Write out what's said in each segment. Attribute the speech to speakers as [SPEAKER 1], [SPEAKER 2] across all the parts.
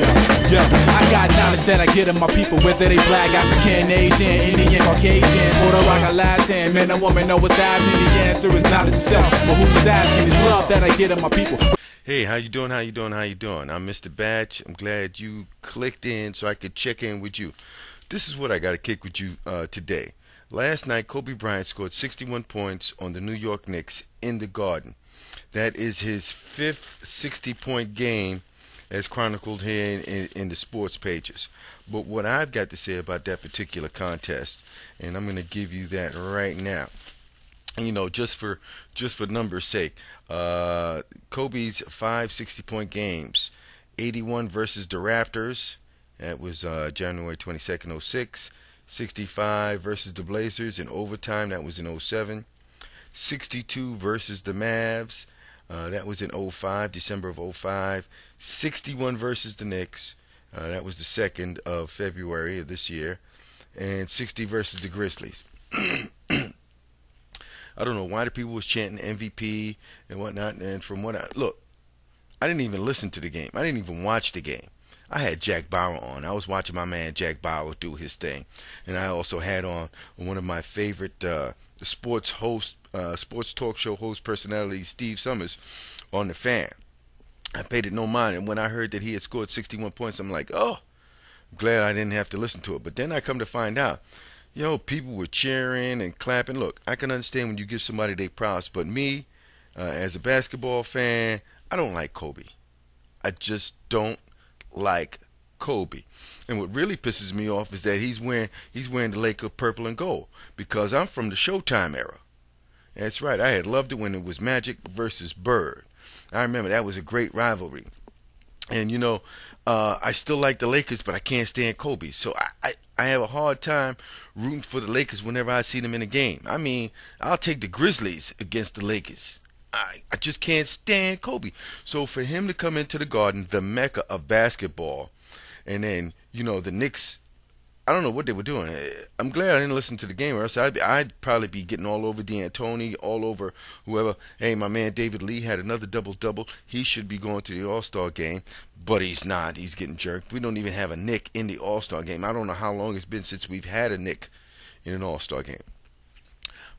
[SPEAKER 1] I got knowledge that I get of my people, whether they black, African, Asian, Indian, Caucasian, Puerto Rican, Latin, man or woman, know what's happening. The answer is knowledge itself, but who's asking is love that I get of my people.
[SPEAKER 2] Hey, how you doing? How you doing? How you doing? I'm Mr. Batch. I'm glad you clicked in so I could check in with you. This is what I got to kick with you today. Last night, Kobe Bryant scored 61 points on the New York Knicks in the Garden. That is his fifth 60-point game, as chronicled here in the sports pages. But what I've got to say about that particular contest, and I'm going to give you that right now. You know, just for numbers' sake, Kobe's 5 60-point games: 81 versus the Raptors. That was January 22nd, 06. 65 versus the Blazers in overtime. That was in 07. 62 versus the Mavs. That was in 05, December of 05. 61 versus the Knicks. That was the 2nd of February of this year. And 60 versus the Grizzlies. I don't know why the people was chanting MVP and whatnot. And from what I didn't even listen to the game. I didn't even watch the game. I had Jack Bauer on. I was watching my man Jack Bauer do his thing. And I also had on one of my favorite sports talk show host personalities, Steve Summers, on the Fan. I paid it no mind, and when I heard that he had scored 61 points, I'm like, oh, I'm glad I didn't have to listen to it. But then I come to find out, people were cheering and clapping. Look, I can understand when you give somebody their props, but me, as a basketball fan, I don't like Kobe. I just don't like Kobe. And what really pisses me off is that he's wearing the Laker purple and gold, because I'm from the Showtime era. That's right. I had loved it when it was Magic versus Bird. I remember that was a great rivalry. And I still like the Lakers, but I can't stand Kobe. So I have a hard time rooting for the Lakers whenever I see them in a game. I mean, I'll take the Grizzlies against the Lakers. I just can't stand Kobe. So for him to come into the Garden, the mecca of basketball, and then, the Knicks, I don't know what they were doing. I'm glad I didn't listen to the game, or else I'd probably be getting all over D'Antoni, all over whoever. Hey, my man David Lee had another double-double. He should be going to the All-Star game, but he's not. He's getting jerked. We don't even have a Knick in the All-Star game. I don't know how long it's been since we've had a Knick in an All-Star game.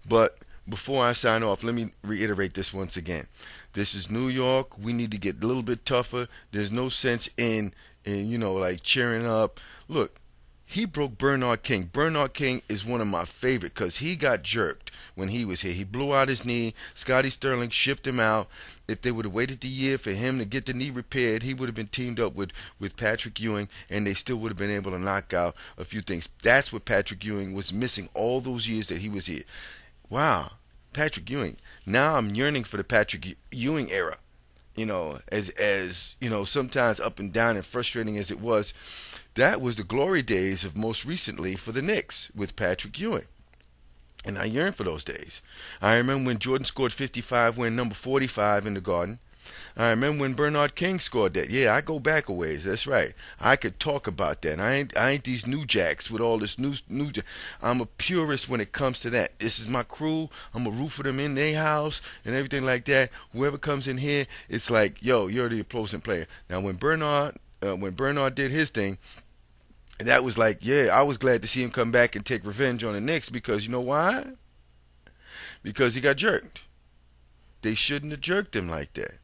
[SPEAKER 2] But before I sign off, let me reiterate this once again. This is New York. We need to get a little bit tougher. There's no sense in like cheering up. Look, he broke Bernard King. Bernard King is one of my favorite because he got jerked when he was here. He blew out his knee. Scotty Sterling shipped him out. If they would have waited the year for him to get the knee repaired, he would have been teamed up with Patrick Ewing, and they still would have been able to knock out a few things. That's what Patrick Ewing was missing all those years that he was here. Wow, Patrick Ewing. Now I'm yearning for the Patrick Ewing era. As sometimes up and down and frustrating as it was, that was the glory days of most recently for the Knicks with Patrick Ewing. And I yearn for those days. I remember when Jordan scored 55, wearing number 45 in the Garden. I remember when Bernard King scored that. Yeah, I go back a ways. That's right. I could talk about that. I ain't these new jacks with all this new. I'm a purist when it comes to that. This is my crew. I'm a root for them in their house and everything like that. Whoever comes in here, it's like, yo, you're the opposing player. Now, when Bernard did his thing, that was like, yeah, I was glad to see him come back and take revenge on the Knicks, because you know why? Because he got jerked. They shouldn't have jerked him like that.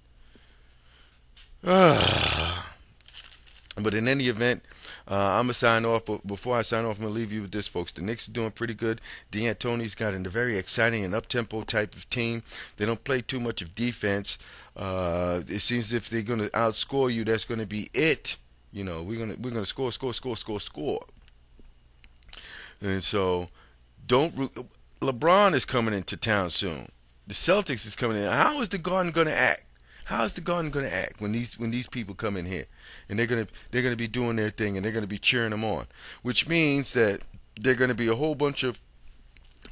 [SPEAKER 2] But in any event, I'm going to sign off. But before I sign off, I'm going to leave you with this, folks. The Knicks are doing pretty good. D'Antoni's got a very exciting and up-tempo type of team. They don't play too much of defense. It seems as if they're going to outscore you. That's going to be it. We're gonna score. And so, don't root. LeBron is coming into town soon. The Celtics is coming in. How is the Garden gonna act? How is the Garden gonna act when these people come in here and they're gonna be doing their thing and they're gonna be cheering them on? Which means that they're gonna be a whole bunch of.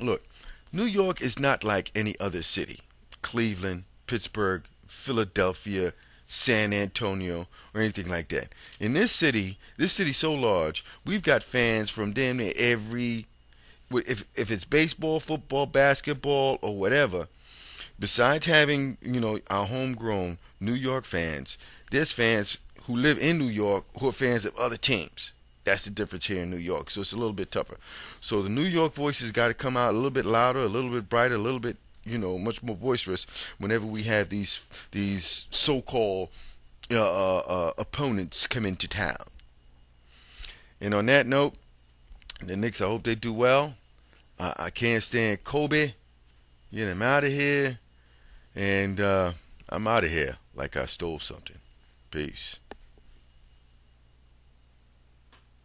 [SPEAKER 2] Look, New York is not like any other city. Cleveland, Pittsburgh, Philadelphia, San Antonio, or anything like that. In this city's so large, we've got fans from damn near every, if it's baseball, football, basketball, or whatever. Besides having, our homegrown New York fans, there's fans who live in New York who are fans of other teams. That's the difference here in New York. So it's a little bit tougher. So the New York voices got to come out a little bit louder, a little bit brighter, a little bit, much more boisterous whenever we have these so-called opponents come into town. And on that note, the Knicks, I hope they do well. I can't stand Kobe. Get him out of here. And I'm out of here like I stole something. Peace.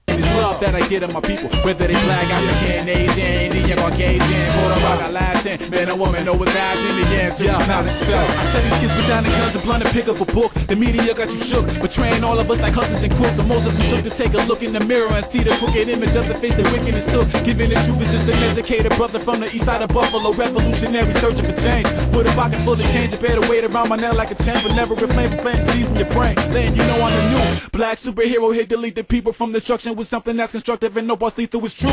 [SPEAKER 1] It's love that I get of my people, whether they black, African, Asian, Indian, Caucasian, Puerto Rican, Latin, man or woman, know what's happening. The answer is knowledge itself. I tell these kids put down the guns and blunt and pick up a book. The media got you shook, betraying all of us like hustlers and crooks. So most of them shook to take a look in the mirror and see the crooked image of the face the wickedness took. Giving the truth is just an educated brother from the east side of Buffalo, revolutionary searching for change. With a pocket full of change, you better weight around my neck like a chain, but never refrain from planting seeds in your brain. Letting you know I'm the new black superhero here, delete the people from destruction with something that's constructive and no boss lethal is true.